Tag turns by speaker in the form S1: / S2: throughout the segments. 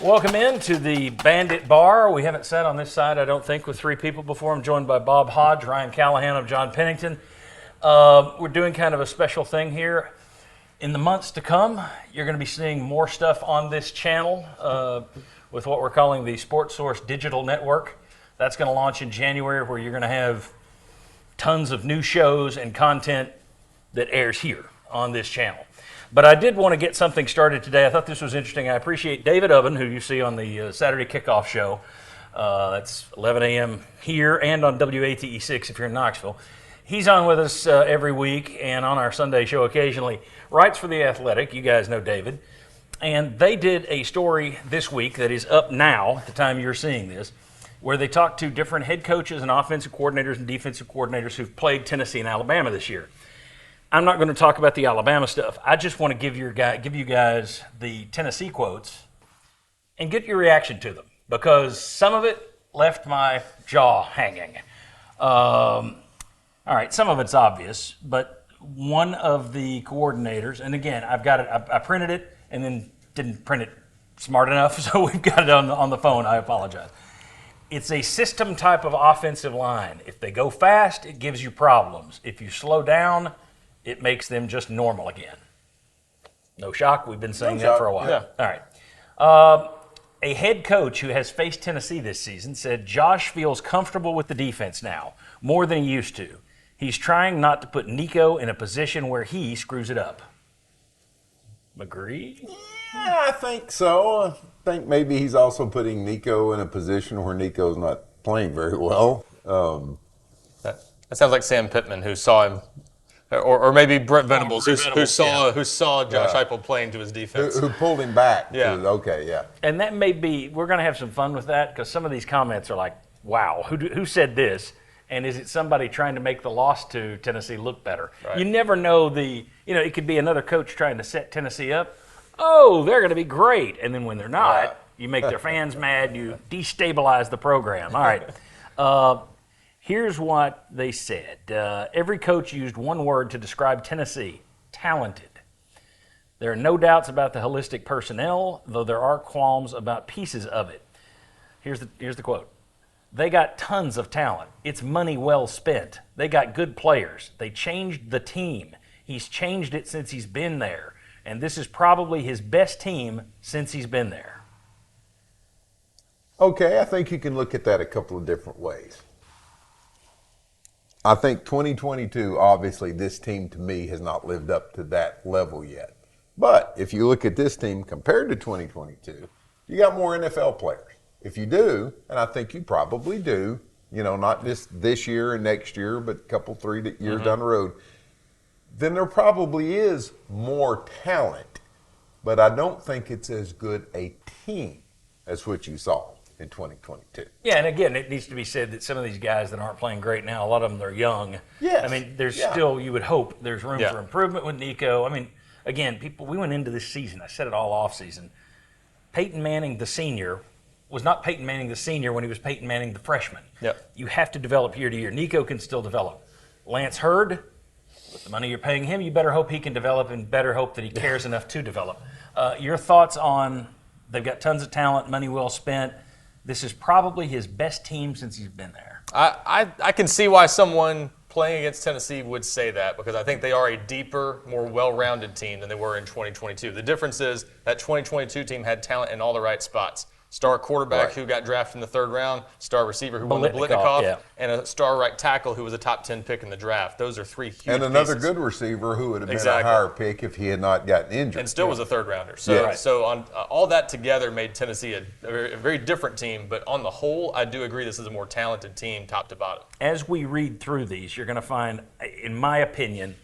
S1: Welcome in to the Bandit Bar. We haven't sat on this side, I don't think, with three people before. I'm joined by Bob Hodge, Ryan Callahan of John Pennington. We're doing kind of a special thing here. In the months to come, you're going to be seeing more stuff on this channel with what we're calling the Sports Source Digital Network. That's going to launch in January, where you're going to have tons of new shows and content that airs here on this channel. But I did want to get something started today. I thought this was interesting. I appreciate David Oven, who you see on the Saturday Kickoff Show. That's 11 a.m. here and on WATE6 if you're in Knoxville. He's on with us every week and on our Sunday show occasionally. Writes for The Athletic. You guys know David. And they did a story this week that is up now at the time you're seeing this, where they talked to different head coaches and offensive coordinators and defensive coordinators who've played Tennessee and Alabama this year. I'm not going to talk about the Alabama stuff. I just want to give you guys the Tennessee quotes and get your reaction to them, because some of it left my jaw hanging. All right, some of it's obvious, but one of the coordinators, and again, I've got it. I printed it and then didn't print it smart enough, so we've got it on the phone. I apologize. It's a system type of offensive line. If they go fast, it gives you problems. If you slow down, it makes them just normal again. No shock. We've been saying that for a while.
S2: Yeah.
S1: All right. A head coach who has faced Tennessee this season said Josh feels comfortable with the defense now, more than he used to. He's trying not to put Nico in a position where he screws it up. Agree?
S2: Yeah, I think so. I think maybe he's also putting Nico in a position where Nico's not playing very well.
S3: That sounds like Sam Pittman, who saw him. Or maybe Brent Venables, who saw Josh Heupel playing to his defense.
S2: Who pulled him back.
S3: Yeah.
S2: Okay, yeah.
S1: And that may be, we're going to have some fun with that, because some of these comments are like, wow, who said this? And is it somebody trying to make the loss to Tennessee look better? Right. You never know it could be another coach trying to set Tennessee up. Oh, they're going to be great. And then when they're not, you make their fans mad, you destabilize the program. All right. Here's what they said. Every coach used one word to describe Tennessee: talented. There are no doubts about the holistic personnel, though there are qualms about pieces of it. Here's the quote. They got tons of talent. It's money well spent. They got good players. They changed the team. He's changed it since he's been there. And this is probably his best team since he's been there.
S2: Okay, I think you can look at that a couple of different ways. I think 2022, obviously, this team to me has not lived up to that level yet. But if you look at this team compared to 2022, you got more NFL players. If you do, and I think you probably do, not just this year and next year, but a couple, 3 years down the road, then there probably is more talent. But I don't think it's as good a team as what you saw in 2022.
S1: Yeah, and again, it needs to be said that some of these guys that aren't playing great now, a lot of them, they're young.
S2: Yes.
S1: I mean, there's still, you would hope, there's room for improvement with Nico. I mean, again, we went into this season, I said it all off season, Peyton Manning the senior was not Peyton Manning the senior when he was Peyton Manning the freshman.
S3: Yep.
S1: You have to develop year to year. Nico can still develop. Lance Hurd, with the money you're paying him, you better hope he can develop and better hope that he cares enough to develop. Your thoughts on, they've got tons of talent, money well spent. This is probably his best team since he's been there.
S3: I can see why someone playing against Tennessee would say that, because I think they are a deeper, more well-rounded team than they were in 2022. The difference is that 2022 team had talent in all the right spots. Star quarterback who got drafted in the 3rd round, star receiver who won the Blitnikoff, and a star right tackle who was a top 10 pick in the draft. Those are 3 huge
S2: And another
S3: pieces.
S2: good receiver who would have been a higher pick if he had not gotten injured.
S3: And still was a 3rd rounder. So on all that together made Tennessee a very different team. But on the whole, I do agree this is a more talented team top to bottom.
S1: As we read through these, you're going to find, in my opinion,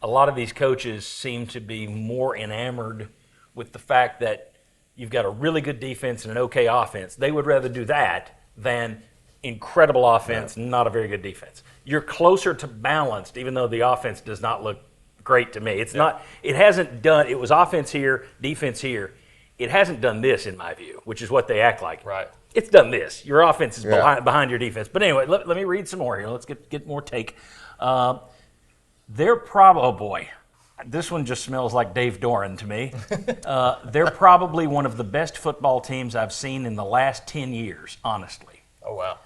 S1: a lot of these coaches seem to be more enamored with the fact that you've got a really good defense and an okay offense. They would rather do that than incredible offense, not a very good defense. You're closer to balanced, even though the offense does not look great to me. It's not. It hasn't done. It was offense here, defense here. It hasn't done this, in my view, which is what they act like.
S3: Right.
S1: It's done this. Your offense is behind your defense. But anyway, let me read some more here. Let's get more take. They're probably, oh boy, This one just smells like Dave Doran to me. They're probably one of the best football teams I've seen in the last 10 years, honestly.
S3: Oh, wow.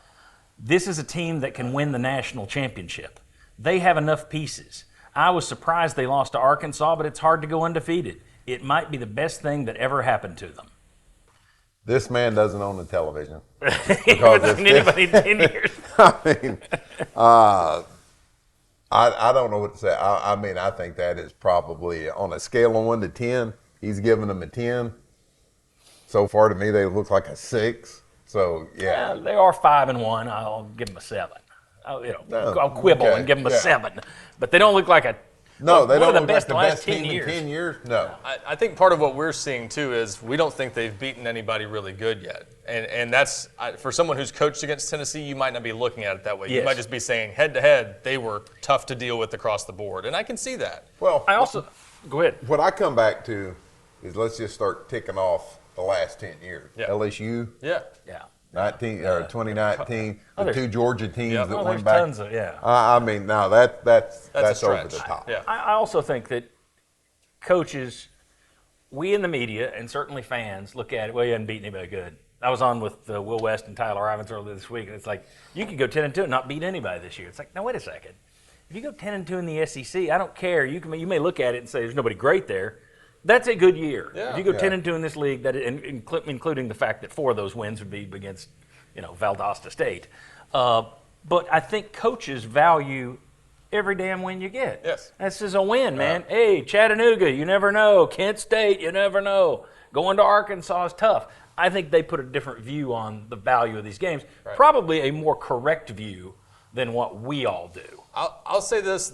S1: This is a team that can win the national championship. They have enough pieces. I was surprised they lost to Arkansas, but it's hard to go undefeated. It might be the best thing that ever happened to them.
S2: This man doesn't own a television.
S1: He hasn't seen anybody in 10 years.
S2: I mean, I don't know what to say. I mean, I think that is probably on a scale of 1 to 10. He's giving them a 10. So far, to me, they look like a 6. So yeah,
S1: They are 5-1. I'll give them a 7. I'll quibble and give them a 7. But they don't look like a.
S2: No, they don't
S1: the
S2: look
S1: best
S2: like the best
S1: last 10
S2: team
S1: years.
S2: in 10 years. No.
S3: I think part of what we're seeing too is we don't think they've beaten anybody really good yet, and that's for someone who's coached against Tennessee, you might not be looking at it that way.
S1: Yes.
S3: You might just be saying head to head they were tough to deal with across the board, and I can see that.
S2: Well,
S1: I also go ahead.
S2: what I come back to is let's just start ticking off the last 10 years.
S3: Yeah.
S2: LSU,
S3: Yeah.
S2: 2019, the
S1: there's-
S2: 2 Georgia teams
S3: Yeah.
S2: that
S1: Well,
S2: went
S1: there's
S2: back.
S1: tons of
S2: I mean, no, that's
S3: a
S2: over the
S3: stretch.
S2: top.
S3: Yeah.
S1: I also think that coaches, we in the media and certainly fans look at it. Well, you haven't beaten anybody good. I was on with Will West and Tyler Ivins earlier this week, and it's like you could go 10-2 and not beat anybody this year. It's like, now wait a second. If you go 10-2 in the SEC, I don't care. You may look at it and say there's nobody great there. That's a good year.
S3: Yeah.
S1: If you go
S2: Yeah.
S1: 10-2 in this league, including the fact that 4 of those wins would be against, Valdosta State. But I think coaches value every damn win you get.
S3: Yes.
S1: This is a win, man. Hey, Chattanooga, you never know. Kent State, you never know. Going to Arkansas is tough. I think they put a different view on the value of these games, probably a more correct view than what we all do.
S3: I'll say this: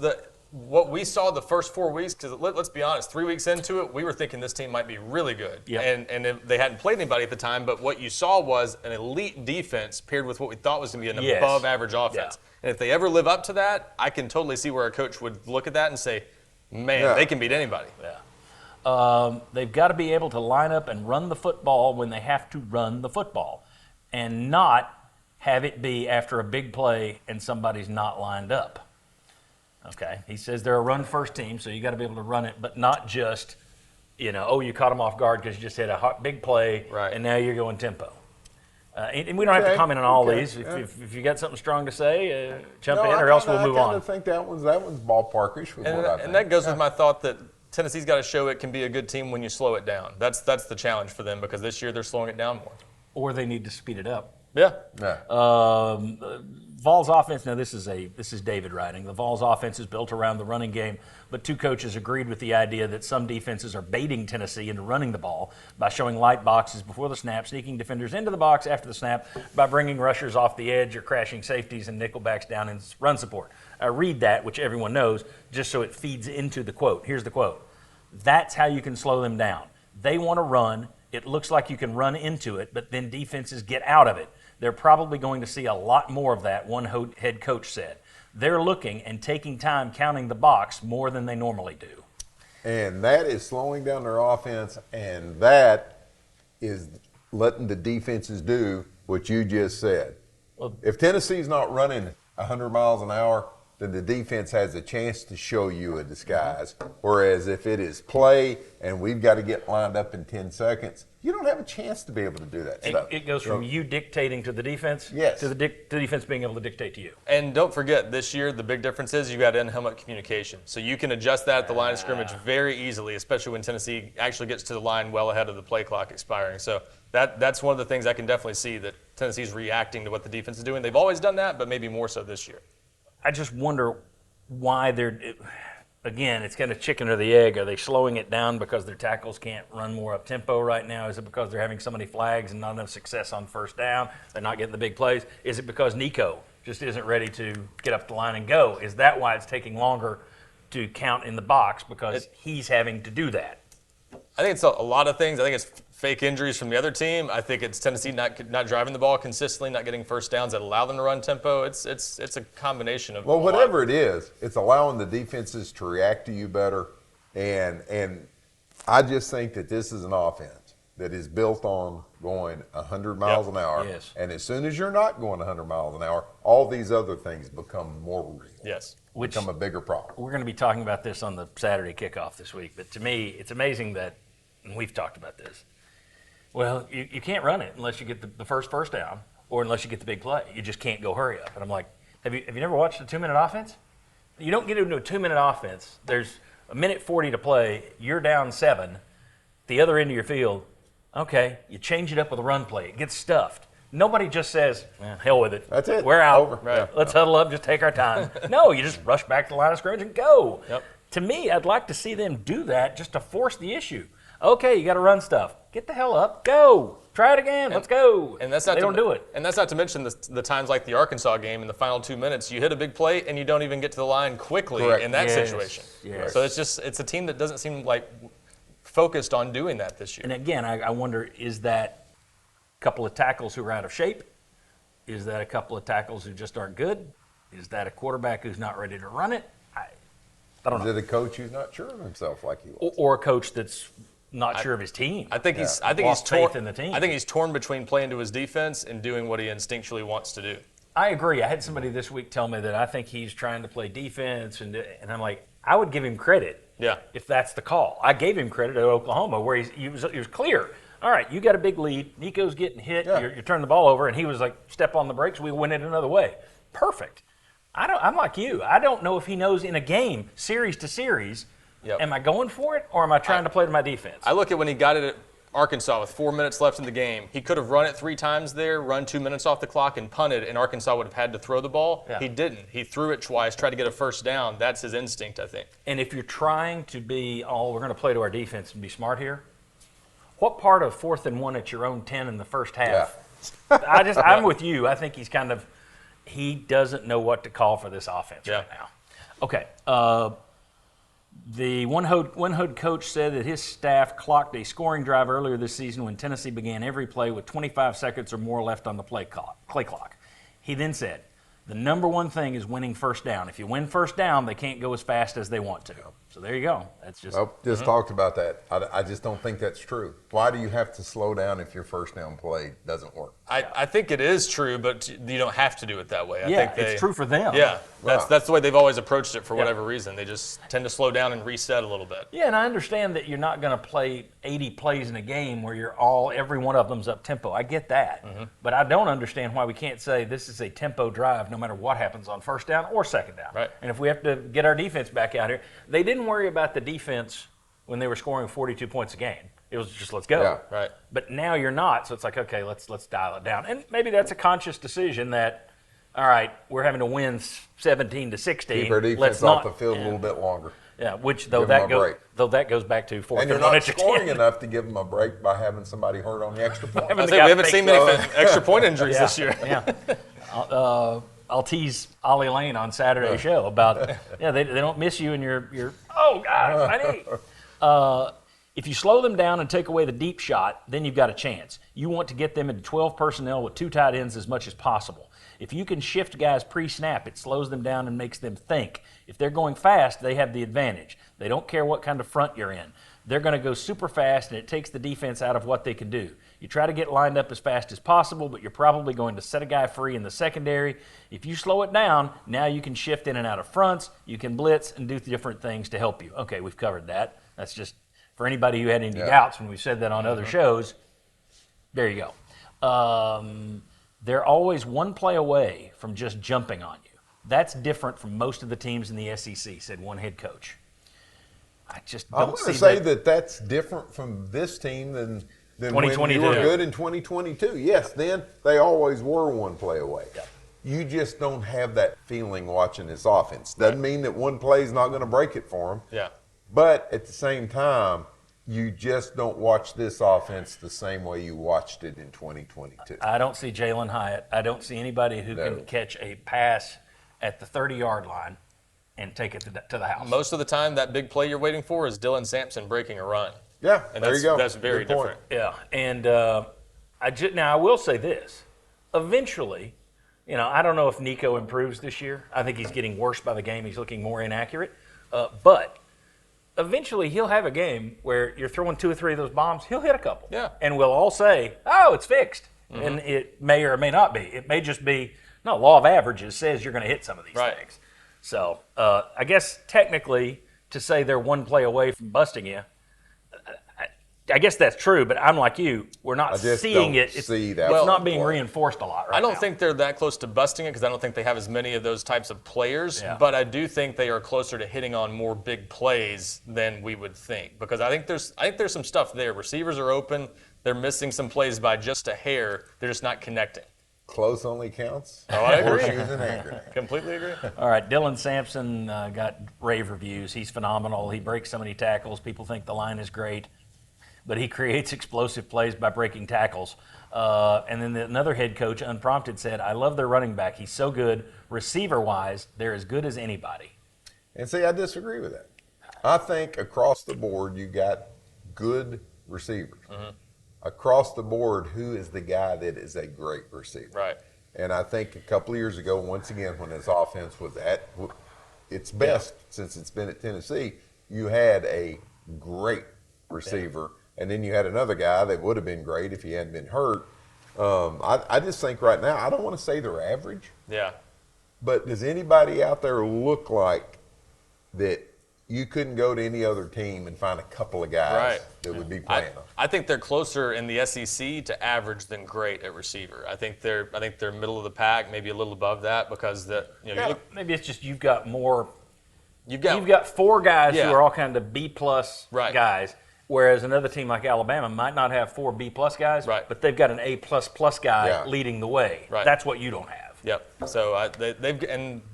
S3: what we saw the first 4 weeks, because let's be honest, 3 weeks into it, we were thinking this team might be really good.
S1: Yep.
S3: And they hadn't played anybody at the time, but what you saw was an elite defense paired with what we thought was going to be an above average offense.
S1: Yeah.
S3: And if they ever live up to that, I can totally see where a coach would look at that and say, man, they can beat anybody.
S1: Yeah. They've got to be able to line up and run the football when they have to run the football and not have it be after a big play and somebody's not lined up. Okay, he says they're a run-first team, so you got to be able to run it, but not just, you caught them off guard because you just hit a big play, and now you're going tempo. And we don't have to comment on all these. If you got something strong to say, jump in, or else we'll move on.
S2: I think that one's ballparkish with what I think.
S3: And that goes with my thought that Tennessee's got to show it can be a good team when you slow it down. That's the challenge for them because this year they're slowing it down more.
S1: Or they need to speed it up.
S3: Yeah.
S1: Vols offense, now this is David writing. The Vols offense is built around the running game, but 2 coaches agreed with the idea that some defenses are baiting Tennessee into running the ball by showing light boxes before the snap, sneaking defenders into the box after the snap, by bringing rushers off the edge or crashing safeties and nickelbacks down in run support. I read that, which everyone knows, just so it feeds into the quote. Here's the quote. That's how you can slow them down. They want to run. It looks like you can run into it, but then defenses get out of it. They're probably going to see a lot more of that, one head coach said. They're looking and taking time counting the box more than they normally do.
S2: And that is slowing down their offense, and that is letting the defenses do what you just said.
S1: Well,
S2: if Tennessee's not running 100 miles an hour, then the defense has a chance to show you a disguise. Whereas if it is play and we've got to get lined up in 10 seconds, you don't have a chance to be able to do that stuff.
S1: It goes from you dictating to the defense to the defense being able to dictate to you.
S3: And don't forget, this year the big difference is you got in-helmet communication. So you can adjust that at the line of scrimmage very easily, especially when Tennessee actually gets to the line well ahead of the play clock expiring. So that's one of the things I can definitely see that Tennessee's reacting to what the defense is doing. They've always done that, but maybe more so this year.
S1: I just wonder why again, it's kind of chicken or the egg. Are they slowing it down because their tackles can't run more up tempo right now? Is it because they're having so many flags and not enough success on first down? They're not getting the big plays? Is it because Nico just isn't ready to get up the line and go? Is that why it's taking longer to count in the box because he's having to do that?
S3: I think it's a lot of things. I think it's fake injuries from the other team. I think it's Tennessee not driving the ball consistently, not getting first downs that allow them to run tempo. It's a combination of
S2: whatever it is, it's allowing the defenses to react to you better. And I just think that this is an offense that is built on going 100 miles an hour.
S1: Yes.
S2: And as soon as you're not going 100 miles an hour, all these other things become more real.
S3: Yes.
S2: Become a bigger problem.
S1: We're going to be talking about this on the Saturday kickoff this week, but to me, it's amazing that, and we've talked about this, well, you can't run it unless you get the first down or unless you get the big play. You just can't go hurry up. And I'm like, have you never watched a 2-minute offense? You don't get into a 2-minute offense. There's a minute 40 to play. You're down 7. The other end of your field, okay, you change it up with a run play. It gets stuffed. Nobody just says, hell with it.
S2: That's it.
S1: We're out.
S2: Over.
S3: Right.
S1: Let's huddle up, just take our time. No, you just rush back to the line of scrimmage and go.
S3: Yep.
S1: To me, I'd like to see them do that just to force the issue. Okay, you got to run stuff. Get the hell up. Go. Try it again. Let's go.
S3: And that's not
S1: they don't do it.
S3: And that's not to mention the times like the Arkansas game in the final 2 minutes, you hit a big play and you don't even get to the line quickly
S2: Correct.
S3: in that
S1: Yes.
S3: situation.
S1: Yes.
S3: So it's a team that doesn't seem like focused on doing that this year.
S1: And again, I wonder, is that a couple of tackles who are out of shape? Is that a couple of tackles who just aren't good? Is that a quarterback who's not ready to run it? I don't know.
S2: Is it a coach who's not sure of himself like he was?
S1: Or a coach that's not sure of his team.
S3: I think he's
S1: Lost
S3: torn
S1: faith in the team.
S3: I think he's torn between playing to his defense and doing what he instinctually wants to do.
S1: I agree. I had somebody this week tell me that I think he's trying to play defense, and I'm like, I would give him credit.
S3: Yeah.
S1: If that's the call. I gave him credit at Oklahoma where he was clear. All right, you got a big lead. Nico's getting hit.
S2: Yeah.
S1: You're turning the ball over, and he was like, step on the brakes. We win it another way. Perfect. I'm like you. I don't know if he knows in a game, series to series,
S3: Yep.
S1: am I going for it or am I trying to play to my defense?
S3: I look at when he got it at Arkansas with 4 minutes left in the game. He could have run it 3 times there, run 2 minutes off the clock, and punted, and Arkansas would have had to throw the ball.
S1: Yeah.
S3: He didn't. He threw it twice, tried to get a first down. That's his instinct, I think.
S1: And if you're trying to be, we're going to play to our defense and be smart here, what part of 4th and 1 at your own 10 in the first half? I'm with you. I think he doesn't know what to call for this offense right now. Okay. The one hood coach said that his staff clocked a scoring drive earlier this season when Tennessee began every play with 25 seconds or more left on the play clock. He then said, the number one thing is winning first down. If you win first down, they can't go as fast as they want to. So there you go. That's just
S2: talked about that. I just don't think that's true. Why do you have to slow down if your first down play doesn't work?
S3: I think it is true, but you don't have to do it that way. I think
S1: it's true for them.
S3: Yeah, that's the way they've always approached it for whatever reason. They just tend to slow down and reset a little bit.
S1: Yeah, and I understand that you're not going to play 80 plays in a game where every one of them's up tempo. I get that. But I don't understand why we can't say this is a tempo drive no matter what happens on first down or second down.
S3: Right.
S1: And if we have to get our defense back out here, they didn't worry about the defense when they were scoring 42 points a game. It was just let's go.
S2: Yeah.
S3: Right.
S1: But now you're not, so it's like, okay, let's dial it down. And maybe that's a conscious decision that, all right, we're having to win 17-16.
S2: Keep our defense
S1: let's
S2: off
S1: not,
S2: the field a little bit longer.
S1: Yeah, which
S2: Give them a break.
S1: that goes back to 4th
S2: And you're
S1: and 1
S2: not
S1: at your
S2: scoring
S1: 10.
S2: enough to give them a break by having somebody hurt on the extra point.
S3: I say we haven't seen many extra point injuries this year.
S1: Yeah. I'll tease Ollie Lane on Saturday's show about they don't miss you and you're oh God, my knee. If you slow them down and take away the deep shot, then you've got a chance. You want to get them into 12 personnel with 2 tight ends as much as possible. If you can shift guys pre-snap, it slows them down and makes them think. If they're going fast, they have the advantage. They don't care what kind of front you're in. They're going to go super fast, and it takes the defense out of what they can do. You try to get lined up as fast as possible, but you're probably going to set a guy free in the secondary. If you slow it down, now you can shift in and out of fronts, you can blitz, and do different things to help you. Okay, we've covered that. That's just for anybody who had any doubts when we said that on other shows. There you go. They're always one play away from just jumping on you. That's different from most of the teams in the SEC, said one head coach. I just don't
S2: I'm going
S1: see
S2: to say that that's different from this team than when you
S1: 2022.
S2: were good in 2022. Yes, then they always were one play away.
S1: Yeah.
S2: You just don't have that feeling watching this offense. Doesn't mean that one play is not going to break it for them.
S3: Yeah.
S2: But at the same time, you just don't watch this offense the same way you watched it in 2022.
S1: I don't see Jalen Hyatt. I don't see anybody who can catch a pass at the 30-yard line and take it to the house.
S3: Most of the time, that big play you're waiting for is Dylan Sampson breaking a run.
S2: Yeah,
S3: And
S2: there you go.
S3: That's very
S2: Good point.
S3: different.
S1: Yeah, and now I will say this. Eventually, I don't know if Nico improves this year. I think he's getting worse by the game. He's looking more inaccurate. But eventually he'll have a game where you're throwing 2 or 3 of those bombs. He'll hit a couple.
S3: Yeah.
S1: And we'll all say, oh, it's fixed. And it may or may not be. It may just be, no, law of averages says you're going to hit some of these things. So I guess technically to say they're one play away from busting you, I guess that's true, but I'm like you. We're not seeing it. It's not being reinforced a lot right now.
S3: I don't think they're that close to busting it because I don't think they have as many of those types of players.
S1: Yeah.
S3: But I do think they are closer to hitting on more big plays than we would think because I think there's some stuff there. Receivers are open. They're missing some plays by just a hair. They're just not connecting.
S2: Close only counts.
S3: Oh, I agree.
S2: Horseshoes and hand grenades.
S3: Completely agree.
S1: All right, Dylan Sampson got rave reviews. He's phenomenal. He breaks so many tackles. People think the line is great. But he creates explosive plays by breaking tackles. And then another head coach, unprompted, said, I love their running back. He's so good. Receiver-wise, they're as good as anybody.
S2: And see, I disagree with that. I think across the board, you got good receivers. Across the board, who is the guy that is a great receiver?
S3: Right.
S2: And I think a couple of years ago, once again, when his offense was at its best since it's been at Tennessee, you had a great receiver. And then you had another guy that would have been great if he hadn't been hurt. I just think right now, I don't want to say they're average.
S3: Yeah.
S2: But does anybody out there look like that you couldn't go to any other team and find a couple of guys that would be playing them?
S3: I think they're closer in the SEC to average than great at receiver. I think they're middle of the pack, maybe a little above that because
S1: Maybe it's just you've got more.
S3: You've
S1: got 4 guys who are all kind of B+ guys. Whereas another team like Alabama might not have 4 B+ guys, but they've got an A++ guy leading the way.
S3: Right.
S1: That's what you don't have.
S3: Yep. So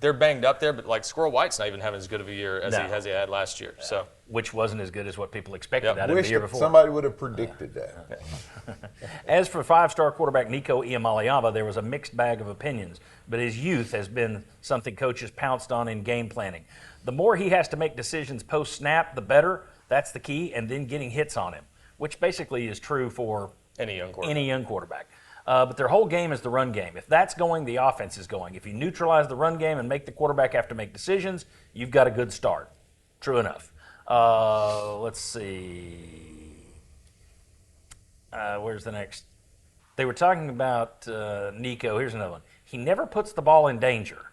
S3: they're banged up there, but like Squirrel White's not even having as good of a year as he had last year. So
S1: which wasn't as good as what people expected out of the year before.
S2: Somebody would have predicted that.
S1: As for 5-star quarterback Nico Iamaleava, there was a mixed bag of opinions, but his youth has been something coaches pounced on in game planning. The more he has to make decisions post-snap, the better. That's the key, and then getting hits on him, which basically is true for
S3: any young quarterback.
S1: But their whole game is the run game. If that's going, the offense is going. If you neutralize the run game and make the quarterback have to make decisions, you've got a good start. True enough. Let's see. Where's the next? They were talking about Nico. Here's another one. He never puts the ball in danger.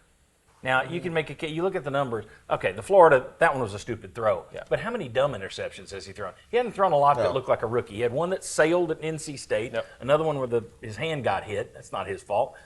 S1: Now, you can make you look at the numbers. Okay, the Florida, that one was a stupid throw.
S3: Yeah.
S1: But how many dumb interceptions has he thrown? He hadn't thrown a lot that looked like a rookie. He had one that sailed at NC State, another one where his hand got hit. That's not his fault.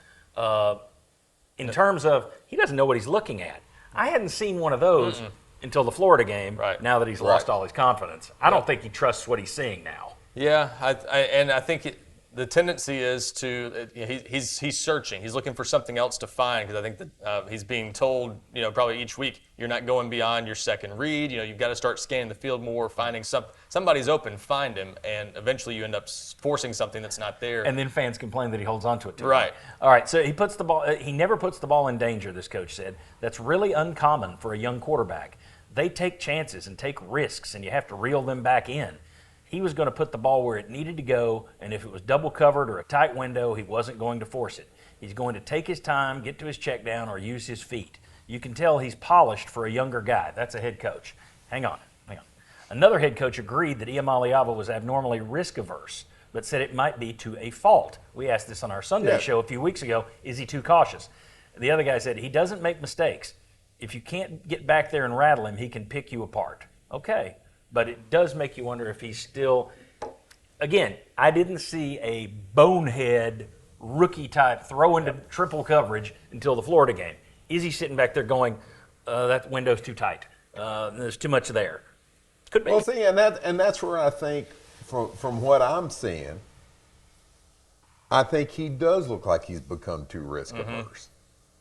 S1: In terms of, he doesn't know what he's looking at. I hadn't seen one of those until the Florida game, now that he's lost all his confidence. I don't think he trusts what he's seeing now.
S3: Yeah, I think the tendency is to he's searching. He's looking for something else to find because I think that he's being told, probably each week, you're not going beyond your second read. You've got to start scanning the field more, finding somebody's open, find him, and eventually you end up forcing something that's not there.
S1: And then fans complain that he holds on to it too
S3: long.
S1: All right, so he never puts the ball in danger, this coach said. That's really uncommon for a young quarterback. They take chances and take risks, and you have to reel them back in. He was going to put the ball where it needed to go, and if it was double covered or a tight window, he wasn't going to force it. He's going to take his time, get to his check down, or use his feet. You can tell he's polished for a younger guy. That's a head coach. Hang on. Another head coach agreed that Iamaleava was abnormally risk-averse, but said it might be to a fault. We asked this on our Sunday show a few weeks ago. Is he too cautious? The other guy said he doesn't make mistakes. If you can't get back there and rattle him, he can pick you apart. Okay. But it does make you wonder if he's still, again, I didn't see a bonehead rookie type throw into triple coverage until the Florida game. Is he sitting back there going, that window's too tight? There's too much there. Could be.
S2: Well, see, and that's where I think, from what I'm seeing, I think he does look like he's become too risk averse.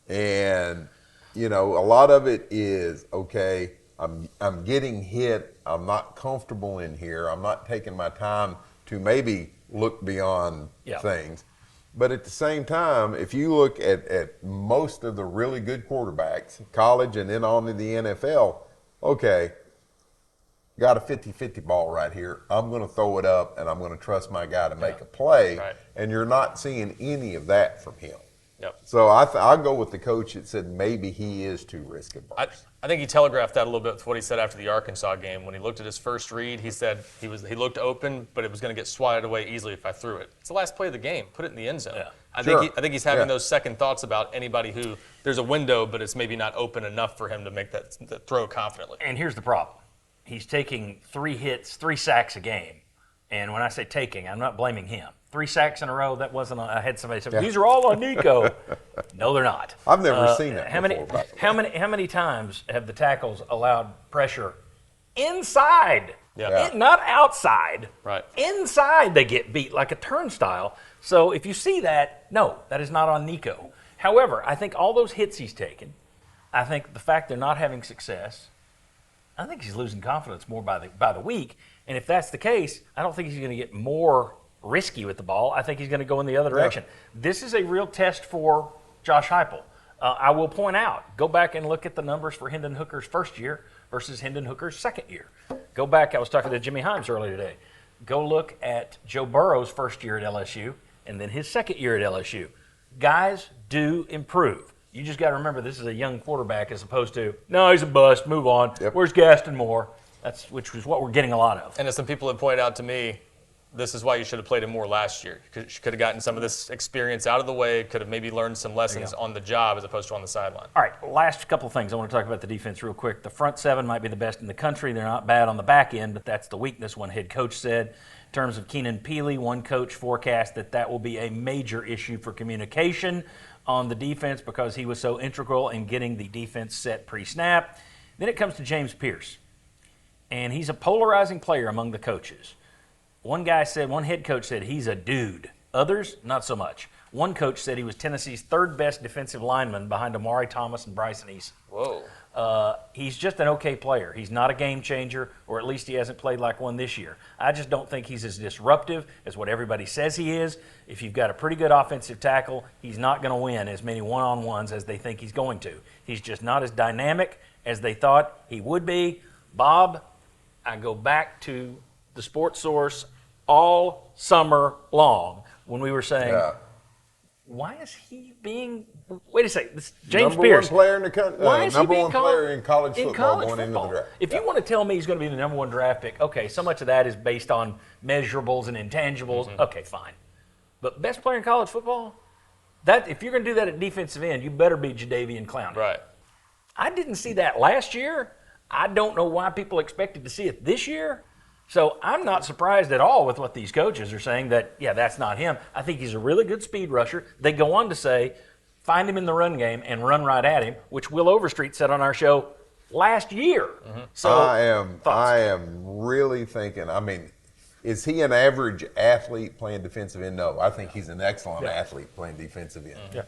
S2: And, a lot of it is, okay, I'm getting hit. I'm not comfortable in here. I'm not taking my time to maybe look beyond things. But at the same time, if you look at most of the really good quarterbacks, college and then on to the NFL, okay, got a 50-50 ball right here. I'm going to throw it up, and I'm going to trust my guy to make a play. Right. And you're not seeing any of that from him.
S3: Yep.
S2: So I'll go with the coach that said maybe he is too risk-averse.
S3: I think he telegraphed that a little bit with what he said after the Arkansas game. When he looked at his first read, he said he looked open, but it was going to get swatted away easily if I threw it. It's the last play of the game. Put it in the end zone.
S1: Yeah.
S3: I think he's having those second thoughts about anybody who there's a window, but it's maybe not open enough for him to make that throw confidently.
S1: And here's the problem. He's taking 3 hits, 3 sacks a game. And when I say taking, I'm not blaming him. 3 sacks in a row, that wasn't I had somebody say, these are all on Nico. No, they're not.
S2: I've never seen that before.
S1: How many times have the tackles allowed pressure inside?
S3: Yeah.
S1: Not outside.
S3: Right.
S1: Inside they get beat like a turnstile. So if you see that, no, that is not on Nico. However, I think all those hits he's taken, I think the fact they're not having success, I think he's losing confidence more by the week. And if that's the case, I don't think he's going to get more risky with the ball. I think he's going to go in the other direction. This is a real test for Josh Heupel. I will point out, go back and look at the numbers for Hendon Hooker's first year versus Hendon Hooker's second year. Go back, I was talking to Jimmy Himes earlier today. Go look at Joe Burrow's first year at LSU and then his second year at LSU. Guys do improve. You just got to remember this is a young quarterback as opposed to, no, he's a bust, move on.
S2: Yep.
S1: Where's Gaston Moore? Which is what we're getting a lot of.
S3: And as some people have pointed out to me, this is why you should have played him more last year. You could have gotten some of this experience out of the way, could have maybe learned some lessons on the job as opposed to on the sideline.
S1: All right, last couple of things. I want to talk about the defense real quick. The front 7 might be the best in the country. They're not bad on the back end, but that's the weakness, one head coach said. In terms of Keenan Peely, one coach forecast that will be a major issue for communication on the defense because he was so integral in getting the defense set pre-snap. Then it comes to James Pearce. And he's a polarizing player among the coaches. One head coach said he's a dude. Others, not so much. One coach said he was Tennessee's 3rd best defensive lineman behind Amari Thomas and Bryson Eason.
S3: Whoa.
S1: He's just an okay player. He's not a game changer, or at least he hasn't played like one this year. I just don't think he's as disruptive as what everybody says he is. If you've got a pretty good offensive tackle, he's not going to win as many one-on-ones as they think he's going to. He's just not as dynamic as they thought he would be. Bob, I go back to the sports source all summer long when we were saying, why is he being – wait a second, this James Pearce.
S2: Number 1 player in the country.
S1: Why is he being called
S2: player in college football going into the draft.
S1: If you want to tell me he's going to be the number 1 draft pick, okay, so much of that is based on measurables and intangibles. Mm-hmm. Okay, fine. But best player in college football? If you're going to do that at defensive end, you better be Jadeveon Clowney.
S3: Right.
S1: I didn't see that last year. I don't know why people expected to see it this year. So I'm not surprised at all with what these coaches are saying that, that's not him. I think he's a really good speed rusher. They go on to say, find him in the run game and run right at him, which Will Overstreet said on our show last year. Mm-hmm. So
S2: I am really thinking, is he an average athlete playing defensive end? No, I think he's an excellent athlete playing defensive end.
S1: Yeah.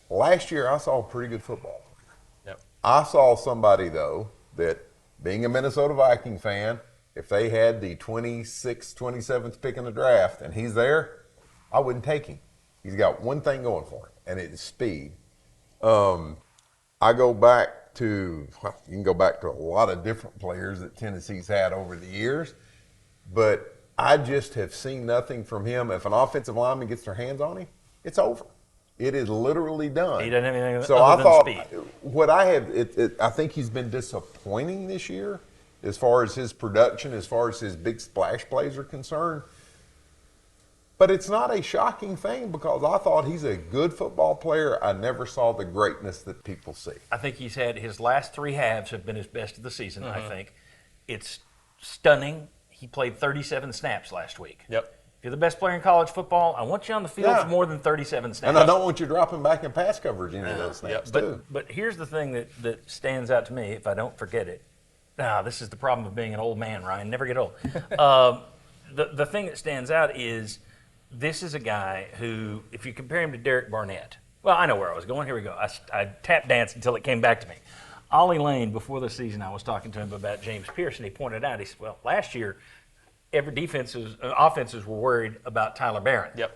S2: Last year, I saw a pretty good football.
S3: Yep.
S2: I saw somebody, though, that being a Minnesota Viking fan, if they had the 26th, 27th pick in the draft and he's there, I wouldn't take him. He's got one thing going for him, and it is speed. I go back to, you can go back to a lot of different players that Tennessee's had over the years, but I just have seen nothing from him. If an offensive lineman gets their hands on him, it's over. It is literally done.
S1: He doesn't have anything
S2: so
S1: other
S2: I thought,
S1: than speed.
S2: what I have, I think he's been disappointing this year as far as his production, as far as his big splash plays are concerned. But it's not a shocking thing because I thought he's a good football player. I never saw the greatness that people see.
S1: I think he's had his last 3 halves have been his best of the season, I think. It's stunning. He played 37 snaps last week.
S3: Yep.
S1: If you're the best player in college football, I want you on the field for more than 37 snaps.
S2: And I don't want you dropping back in pass coverage any of those snaps, too.
S1: But here's the thing that stands out to me, if I don't forget it. This is the problem of being an old man, Ryan. Never get old. The thing that stands out is this is a guy who, if you compare him to Derek Barnett, well, I know where I was going. Here we go. I tap danced until it came back to me. Ollie Lane, before the season, I was talking to him about James Pearce, and he pointed out, he said, well, last year, every offenses were worried about Tyler Barron.
S3: Yep.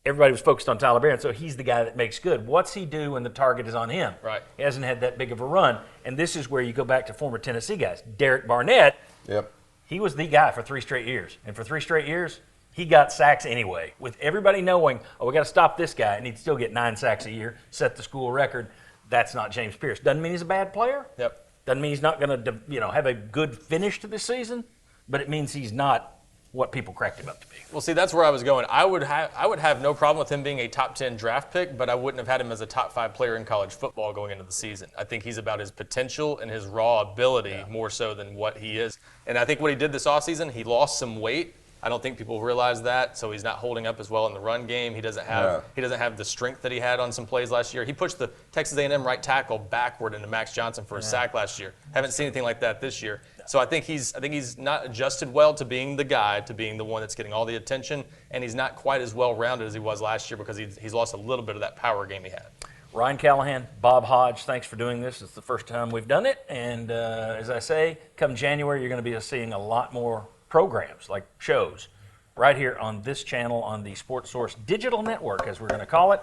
S1: Everybody was focused on Tyler Barron, so he's the guy that makes good. What's he do when the target is on him?
S3: Right.
S1: He hasn't had that big of a run, and this is where you go back to former Tennessee guys. Derek Barnett,
S2: Yep.
S1: he was the guy for 3 straight years, and for 3 straight years, he got sacks anyway. With everybody knowing, oh, we got to stop this guy, and he'd still get 9 sacks a year, set the school record. That's not James Pearce. Doesn't mean he's a bad player.
S3: Yep.
S1: Doesn't mean he's not going to, have a good finish to this season, but it means he's not what people cracked him up to be.
S3: Well, see, that's where I was going. I would have no problem with him being a top 10 draft pick, but I wouldn't have had him as a top 5 player in college football going into the season. I think he's about his potential and his raw ability more so than what he is. And I think what he did this offseason, he lost some weight. I don't think people realize that, so he's not holding up as well in the run game. He doesn't have the strength that he had on some plays last year. He pushed the Texas A&M right tackle backward into Max Johnson for a sack last year. Haven't seen anything like that this year. So I think he's not adjusted well to being the guy, to being the one that's getting all the attention, and he's not quite as well-rounded as he was last year because he's lost a little bit of that power game he had.
S1: Ryan Callahan, Bob Hodge, thanks for doing this. It's the first time we've done it, and as I say, come January, you're going to be seeing a lot more programs, like shows, right here on this channel on the Sports Source Digital Network, as we're going to call it.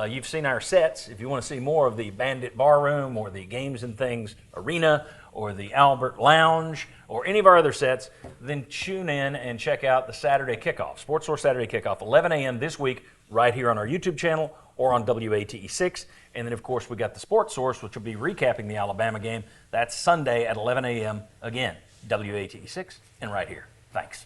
S1: You've seen our sets. If you want to see more of the Bandit Bar Room or the Games and Things Arena or the Albert Lounge or any of our other sets, then tune in and check out the Saturday Kickoff, Sports Source Saturday Kickoff, 11 a.m. this week, right here on our YouTube channel or on WATE6. And then, of course, we got the Sports Source, which will be recapping the Alabama game. That's Sunday at 11 a.m. again, WATE6 and right here. Thanks.